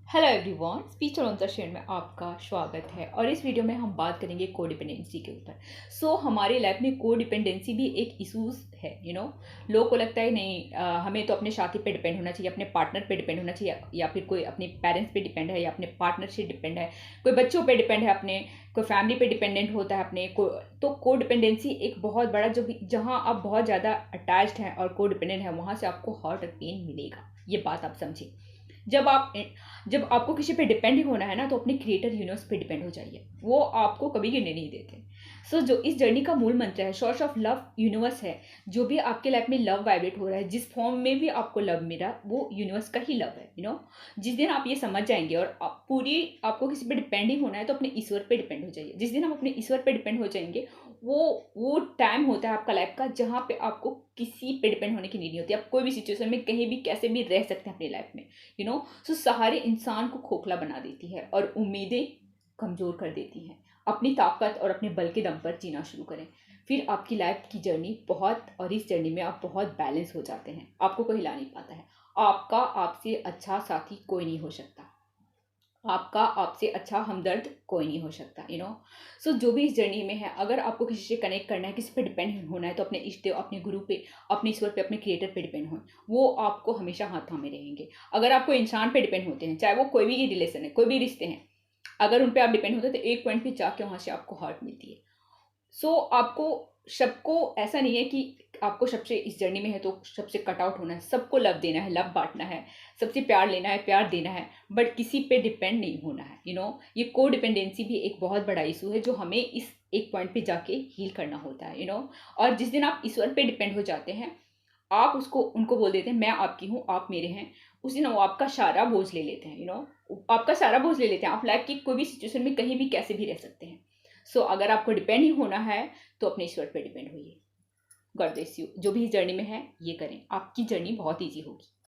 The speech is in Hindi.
हेलो एवरीवन, स्पीच और अंतरशेर में आपका स्वागत है। और इस वीडियो में हम बात करेंगे कोडिपेंडेंसी के ऊपर। हमारे लाइफ में कोडिपेंडेंसी भी एक इशूज है। लोगों को लगता है नहीं, हमें तो अपने साथी पे डिपेंड होना चाहिए, अपने पार्टनर पे डिपेंड होना चाहिए, या फिर कोई अपने पेरेंट्स पे डिपेंड है, या अपने पार्टनर से डिपेंड है, कोई बच्चों पे डिपेंड है, अपने कोई फैमिली पे डिपेंडेंट होता है अपने को। तो कोडिपेंडेंसी एक बहुत बड़ा, जो भी जहाँ आप बहुत ज़्यादा अटैच्ड हैं और कोडिपेंडेंट है, वहाँ से आपको हर्ट और पेन मिलेगा। ये बात आप समझिए। जब आप जब आपको किसी पे डिपेंड होना है ना, तो अपने क्रिएटर यूनिवर्स पे डिपेंड हो जाइए। वो आपको कभी गिरने नहीं देते। जो इस जर्नी का मूल मंत्र है, सोर्स ऑफ लव यूनिवर्स है। जो भी आपके लाइफ में लव वाइब्रेट हो रहा है, जिस फॉर्म में भी आपको लव मिला, वो यूनिवर्स का ही लव है। जिस दिन आप ये समझ जाएंगे और आपको किसी पे डिपेंड ही होना है, तो अपने ईश्वर पे डिपेंड हो जाइए। जिस दिन आप अपने ईश्वर पे डिपेंड हो जाएंगे, वो टाइम होता है आपका लाइफ का, जहाँ पे आपको किसी पे डिपेंड होने की नीड नहीं होती। आप कोई भी सिचुएशन में कहीं भी कैसे भी रह सकते हैं अपनी लाइफ में। सहारे इंसान को खोखला बना देती है और उम्मीदें कमजोर कर देती हैं। अपनी ताकत और अपने बल के दम पर जीना शुरू करें, फिर आपकी लाइफ की जर्नी और इस जर्नी में आप बहुत बैलेंस हो जाते हैं। आपको कोई हिला नहीं पाता है। आपसे अच्छा साथी कोई नहीं हो सकता। आपसे अच्छा हमदर्द कोई नहीं हो सकता। जो भी इस जर्नी में है, अगर आपको किसी से कनेक्ट करना है, किसी पे डिपेंड होना है, तो अपने इष्ट देव, अपने गुरु पे, अपने ईश्वर पे, अपने क्रिएटर पे डिपेंड हो। वो आपको हमेशा हाथ थामे रहेंगे। अगर आपको इंसान पे डिपेंड होते हैं, चाहे वो कोई भी रिलेशन है, कोई भी रिश्ते हैं, अगर उन पे आप डिपेंड होते हैं, तो एक पॉइंट पे जाके वहां से आपको हर्ट मिलती है। आपको सबको ऐसा नहीं है कि आपको सबसे इस जर्नी में है तो सबसे कट आउट होना है। सबको लव देना है, लव बांटना है, सबसे प्यार लेना है, प्यार देना है, बट किसी पे डिपेंड नहीं होना है। ये को डिपेंडेंसी भी एक बहुत बड़ा इशू है, जो हमें इस एक पॉइंट पे जाके हील करना होता है। और जिस दिन आप ईश्वर पे डिपेंड हो जाते हैं, आप उनको बोल देते हैं मैं आपकी हूँ, आप मेरे हैं। उस दिन वो आपका सारा बोझ ले लेते हैं। आपका सारा बोझ ले लेते हैं। आप लाइफ की कोई भी सिचुएशन में कहीं भी कैसे भी रह सकते हैं। अगर आपको डिपेंड ही होना है, तो अपने ईश्वर पे डिपेंड होइए। God bless you. जो भी इस जर्नी में है, ये करें, आपकी जर्नी बहुत ईजी होगी।